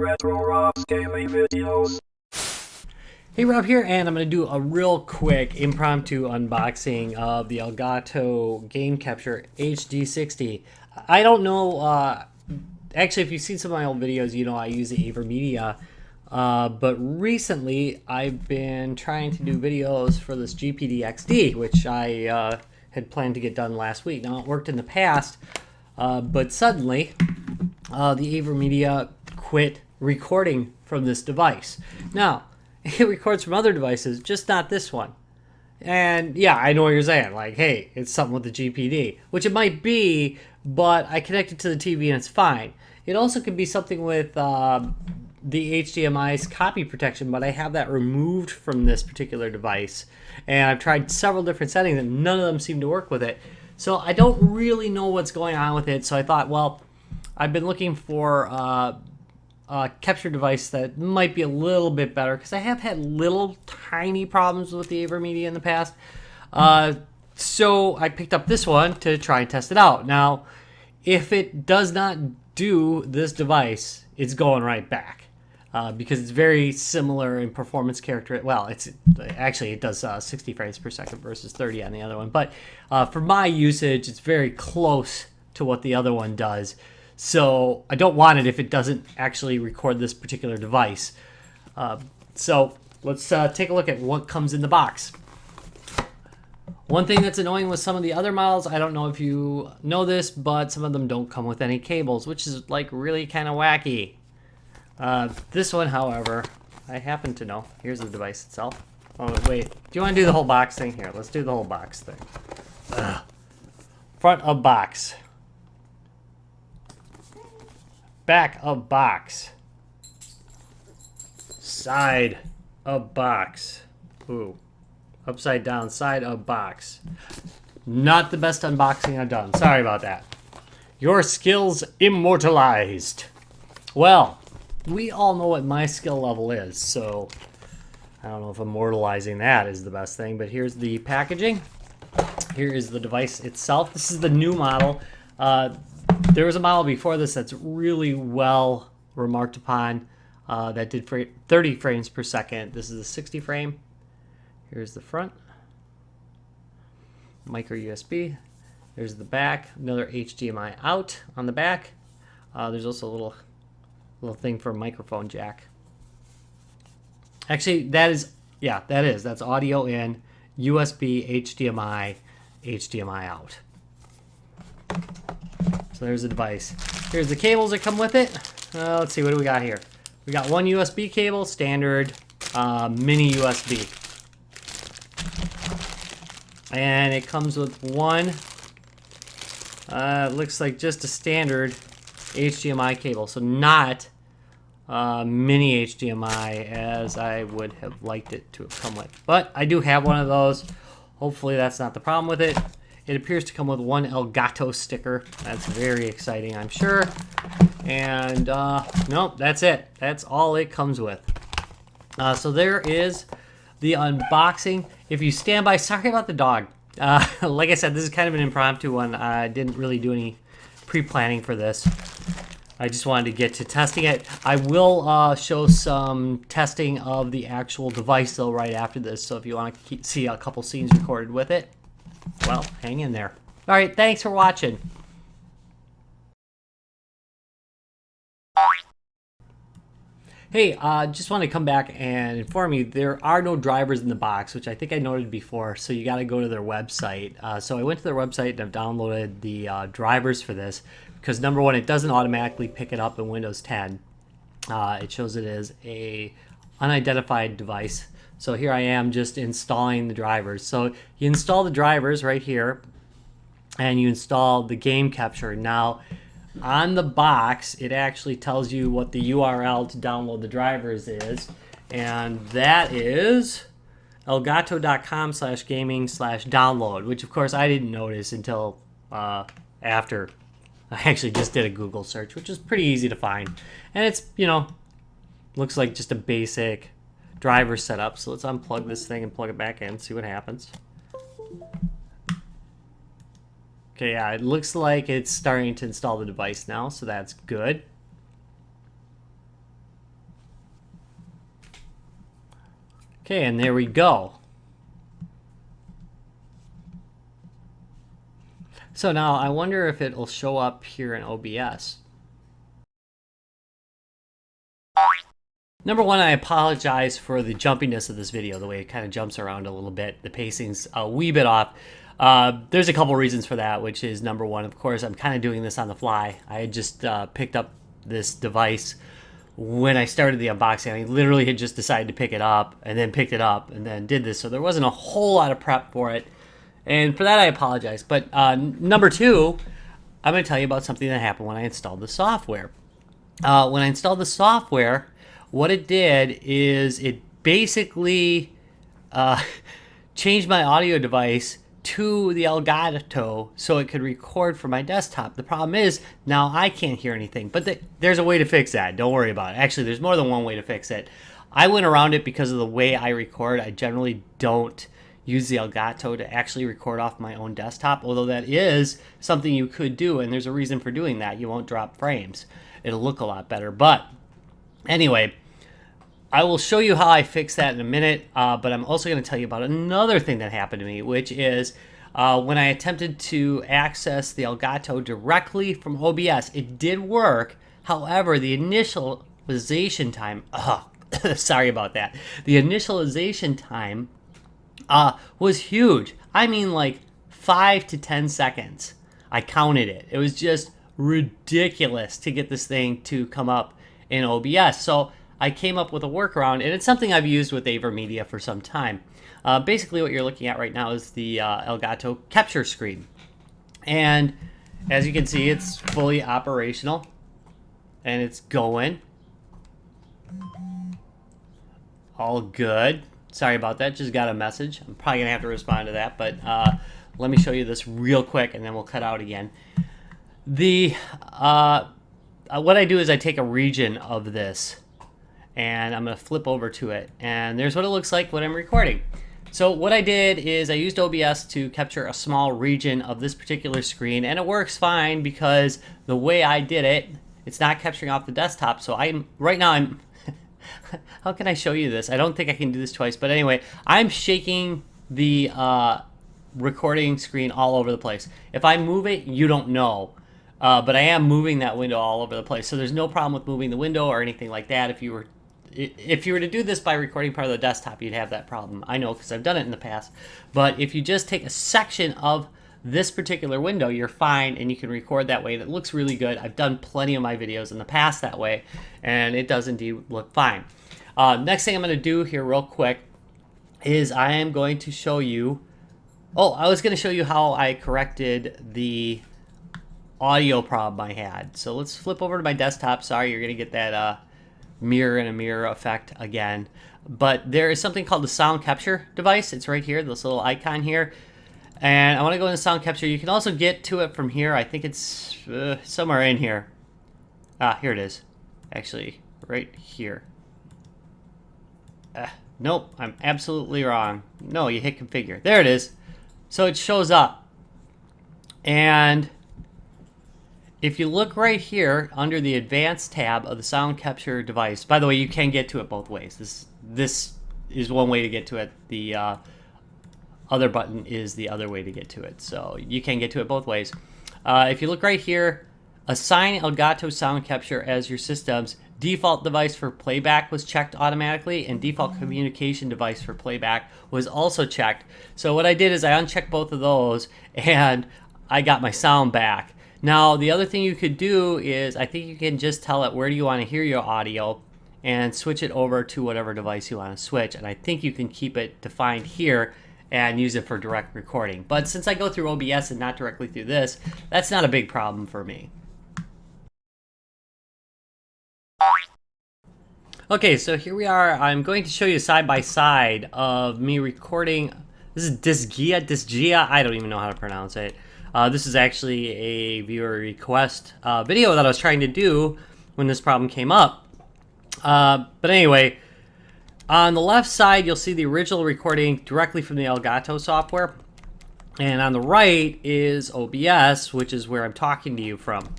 Retro Rob's gaming videos. Hey, Rob here, and I'm going to do a real quick impromptu unboxing of the Elgato Game Capture HD60. I don't know, actually if you've seen some of my old videos, you know I use the Avermedia, but recently I've been trying to do videos for this GPD XD, which I had planned to get done last week. Now it worked in the past, but suddenly the Avermedia quit recording from this device. Now, it records from other devices, just not this one. And yeah, I know what you're saying. Like, hey, it's something with the GPD, which it might be, but I connect it to the TV and it's fine. It also could be something with the HDMI's copy protection, but I have that removed from this particular device. And I've tried several different settings and none of them seem to work with it. So I don't really know what's going on with it. So I thought, well, I've been looking for a capture device that might be a little bit better, because I have had little tiny problems with the Avermedia in the past. So I picked up this one to try and test it out. Now, if it does not do this device, it's going right back, because it's very similar in performance character. Well, it does 60 frames per second versus 30 on the other one. But for my usage, it's very close to what the other one does. So I don't want it if it doesn't actually record this particular device. So let's take a look at what comes in the box. One thing that's annoying with some of the other models, I don't know if you know this, but some of them don't come with any cables, which is like really kind of wacky. This one, however, I happen to know. Here's the device itself. Oh, wait. Do you want to do the whole box thing? Here, let's do the whole box thing. Front of box. Back of box. Side of box. Ooh. Upside down side of box. Not the best unboxing I've done. Sorry about that. Your skills immortalized. Well, we all know what my skill level is, so I don't know if immortalizing that is the best thing, but here's the packaging. Here is the device itself. This is the new model. There was a model before this that's really well remarked upon, that did 30 frames per second. This is a 60 frame. Here's the front. Micro USB. There's the back. Another HDMI out on the back. There's also a little thing for a microphone jack. Actually, that's audio in, USB, HDMI, HDMI out. So there's the device. Here's the cables that come with it. Let's see, what do we got here? We got one USB cable, standard mini USB. And it comes with one, looks like just a standard HDMI cable. So not mini HDMI as I would have liked it to have come with. But I do have one of those. Hopefully that's not the problem with it. It appears to come with one Elgato sticker. That's very exciting, I'm sure. And nope, that's it. That's all it comes with. So there is the unboxing. If you stand by, sorry about the dog. Like I said, this is kind of an impromptu one. I didn't really do any pre-planning for this. I just wanted to get to testing it. I will show some testing of the actual device though right after this. So if you want to see a couple scenes recorded with it, well, hang in there. All right, thanks for watching. Hey, just want to come back and inform you there are no drivers in the box, which I think I noted before, so you got to go to their website. So I went to their website and I've downloaded the drivers for this, because number one, it doesn't automatically pick it up in Windows 10. It shows it as a unidentified device. So here I am just installing the drivers. So you install the drivers right here, and you install the game capture. Now, on the box, it actually tells you what the URL to download the drivers is, and that is elgato.com/gaming/download, which of course I didn't notice until after I actually just did a Google search, which is pretty easy to find. And it's, looks like just a basic driver setup. So let's unplug this thing and plug it back in, see what happens. Okay, yeah, it looks like it's starting to install the device now, so that's good. Okay, and there we go. So now I wonder if it'll show up here in OBS. Number one, I apologize for the jumpiness of this video, the way it kind of jumps around a little bit. The pacing's a wee bit off. There's a couple reasons for that, which is number one, of course, I'm kind of doing this on the fly. I had just picked up this device when I started the unboxing. I literally had just decided to pick it up and then picked it up and then did this. So there wasn't a whole lot of prep for it. And for that, I apologize. But number two, I'm going to tell you about something that happened when I installed the software. When I installed the software, what it did is it basically changed my audio device to the Elgato so it could record from my desktop. The problem is now I can't hear anything, but there's a way to fix that. Don't worry about it. Actually, there's more than one way to fix it. I went around it because of the way I record. I generally don't use the Elgato to actually record off my own desktop, although that is something you could do, and there's a reason for doing that. You won't drop frames. It'll look a lot better. But anyway, I will show you how I fix that in a minute, but I'm also going to tell you about another thing that happened to me, which is when I attempted to access the Elgato directly from OBS. It did work. However, the initialization time, sorry about that. The initialization time was huge. I mean, like 5 to 10 seconds. I counted it. It was just ridiculous to get this thing to come up in OBS. So I came up with a workaround, and it's something I've used with Avermedia for some time. Basically, what you're looking at right now is the Elgato capture screen. And as you can see, it's fully operational, and it's going. All good. Sorry about that, just got a message. I'm probably going to have to respond to that, but let me show you this real quick, and then we'll cut out again. What I do is I take a region of this, and I'm going to flip over to it, and there's what it looks like when I'm recording. So what I did is I used OBS to capture a small region of this particular screen, and it works fine because the way I did it, it's not capturing off the desktop. So right now I'm how can I show you this? I don't think I can do this twice, but anyway, I'm shaking the recording screen all over the place. If I move it, you don't know. But I am moving that window all over the place. So there's no problem with moving the window or anything like that. If you were to do this by recording part of the desktop, you'd have that problem. I know because I've done it in the past. But if you just take a section of this particular window, you're fine, and you can record that way. And it looks really good. I've done plenty of my videos in the past that way, and it does indeed look fine. Next thing I'm going to do here real quick is I am going to show you... Oh, I was going to show you how I corrected the audio problem I had. So let's flip over to my desktop. Sorry, you're going to get that mirror in a mirror effect again. But there is something called the sound capture device. It's right here, this little icon here. And I want to go into sound capture. You can also get to it from here. I think it's somewhere in here. Here it is. Actually, right here. Nope, I'm absolutely wrong. No, you hit configure. There it is. So it shows up. And if you look right here under the advanced tab of the sound capture device, by the way, you can get to it both ways. This is one way to get to it. The other button is the other way to get to it. So you can get to it both ways. If you look right here, assign Elgato sound capture as your system's default device for playback was checked automatically, and default communication device for playback was also checked. So what I did is I unchecked both of those, and I got my sound back. Now, the other thing you could do is I think you can just tell it where do you want to hear your audio and switch it over to whatever device you want to switch. And I think you can keep it defined here and use it for direct recording. But since I go through OBS and not directly through this, that's not a big problem for me. Okay, so here we are. I'm going to show you side by side of me recording. This is Disgia. I don't even know how to pronounce it. This is actually a viewer request video that I was trying to do when this problem came up. But anyway, on the left side, you'll see the original recording directly from the Elgato software. And on the right is OBS, which is where I'm talking to you from.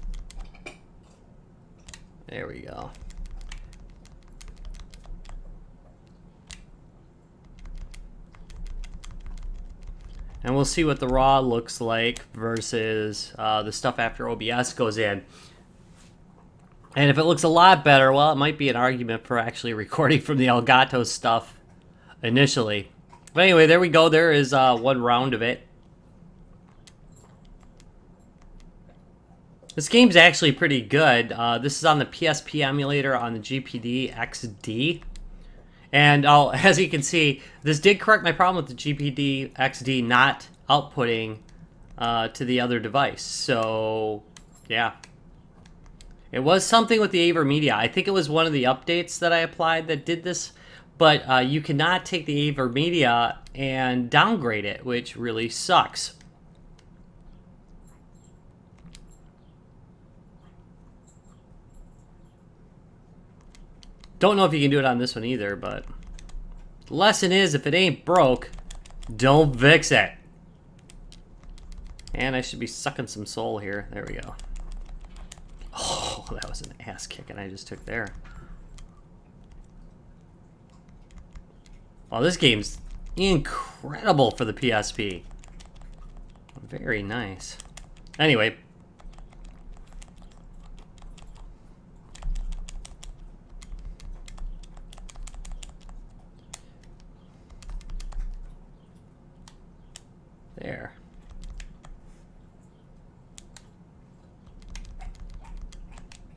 There we go. And we'll see what the raw looks like versus the stuff after OBS goes in. And if it looks a lot better, well, it might be an argument for actually recording from the Elgato stuff initially. But anyway, there we go. There is one round of it. This game's actually pretty good. This is on the PSP emulator on the GPD XD. And as you can see, this did correct my problem with the GPD XD not outputting to the other device. So, yeah. It was something with the Avermedia. I think it was one of the updates that I applied that did this. But you cannot take the Avermedia and downgrade it, which really sucks. Don't know if you can do it on this one either, but the lesson is, if it ain't broke, don't fix it. And I should be sucking some soul here. There we go. Oh, that was an ass kicking I just took there. Oh, this game's incredible for the PSP. Very nice. Anyway. There.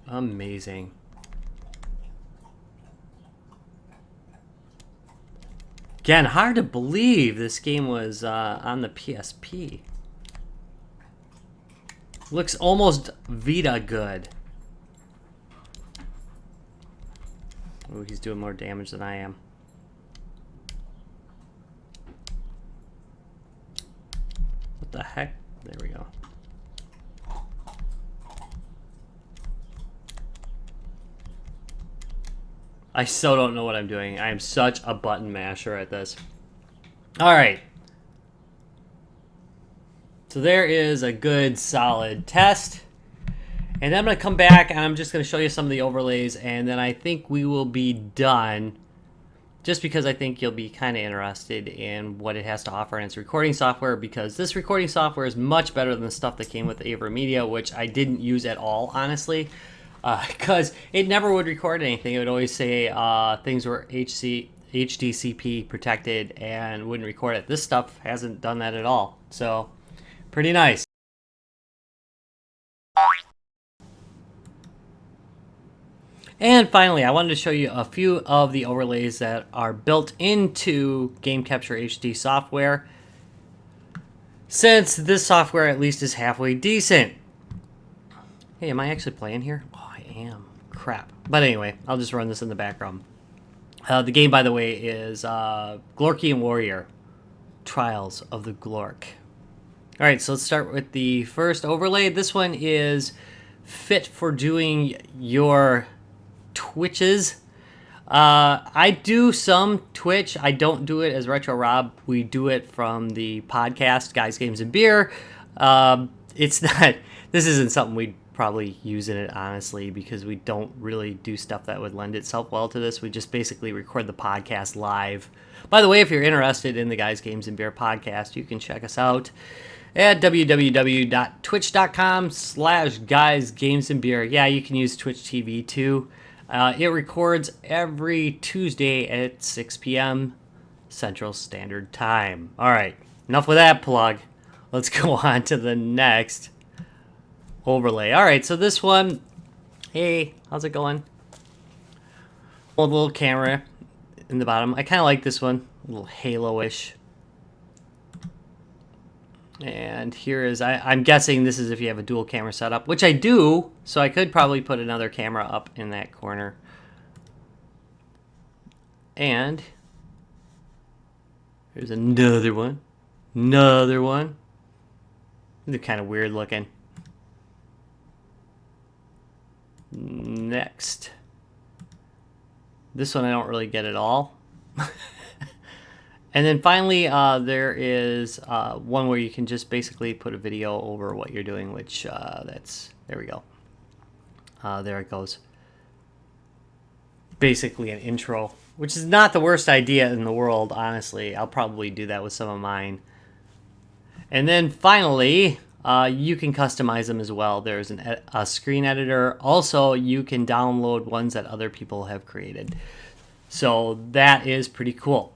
Amazing. Again, hard to believe this game was on the PSP. Looks almost Vita good. Oh, he's doing more damage than I am. What the heck? There we go. I so don't know what I'm doing. I am such a button masher at this. Alright. So there is a good solid test. And then I'm going to come back and I'm just going to show you some of the overlays. And then I think we will be done. Just because I think you'll be kind of interested in what it has to offer in its recording software. Because this recording software is much better than the stuff that came with the Avermedia, which I didn't use at all, honestly. Because it never would record anything. It would always say things were HDCP protected and wouldn't record it. This stuff hasn't done that at all. So, pretty nice. And finally, I wanted to show you a few of the overlays that are built into Game Capture HD software. Since this software at least is halfway decent. Hey, am I actually playing here? Oh, I am. Crap. But anyway, I'll just run this in the background. The game, by the way, is Glorky and Warrior. Trials of the Glork. Alright, so let's start with the first overlay. This one is fit for doing your Twitches. I do some Twitch. I don't do it as Retro Rob. We do it from the podcast, Guys, Games, and Beer. It's not... This isn't something we'd probably use in it, honestly, because we don't really do stuff that would lend itself well to this. We just basically record the podcast live. By the way, if you're interested in the Guys, Games, and Beer podcast, you can check us out at www.twitch.com/guysgamesandbeer. Yeah, you can use Twitch TV too. It records every Tuesday at 6 p.m. Central Standard Time. All right, enough with that plug. Let's go on to the next overlay. All right, so this one, hey, how's it going? A little camera in the bottom. I kind of like this one, a little halo-ish. And here is, I'm guessing this is if you have a dual camera setup, which I do, so I could probably put another camera up in that corner. And here's another one. Another one. They're kind of weird looking. Next. This one I don't really get at all. And then finally, there is one where you can just basically put a video over what you're doing, which there we go. There it goes. Basically an intro, which is not the worst idea in the world, honestly. I'll probably do that with some of mine. And then finally, you can customize them as well. There's a screen editor. Also, you can download ones that other people have created. So that is pretty cool.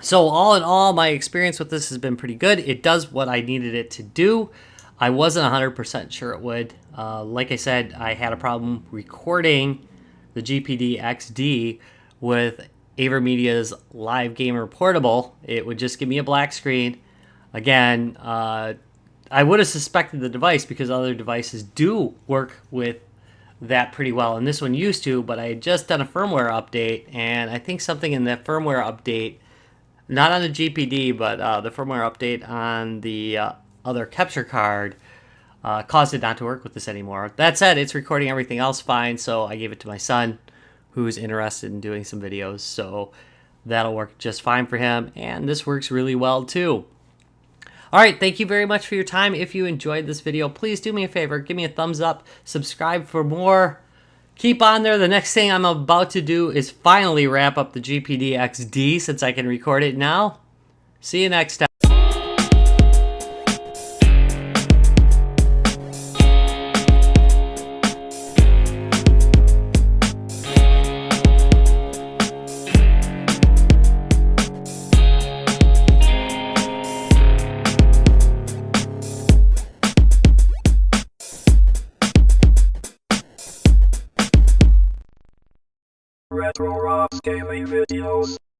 So all in all, my experience with this has been pretty good. It does what I needed it to do. I wasn't 100% sure it would. Like I said, I had a problem recording the GPD XD with Avermedia's Live Gamer Portable. It would just give me a black screen. Again, I would have suspected the device because other devices do work with that pretty well. And this one used to, but I had just done a firmware update, and I think something in that firmware update, not on the GPD, but the firmware update on the other capture card caused it not to work with this anymore. That said, it's recording everything else fine, so I gave it to my son, who's interested in doing some videos, so that'll work just fine for him, and this works really well too. All right, thank you very much for your time. If you enjoyed this video, please do me a favor, give me a thumbs up, subscribe for more. Keep on there. The next thing I'm about to do is finally wrap up the GPD XD since I can record it now. See you next time. Retro Rob Scaling Videos.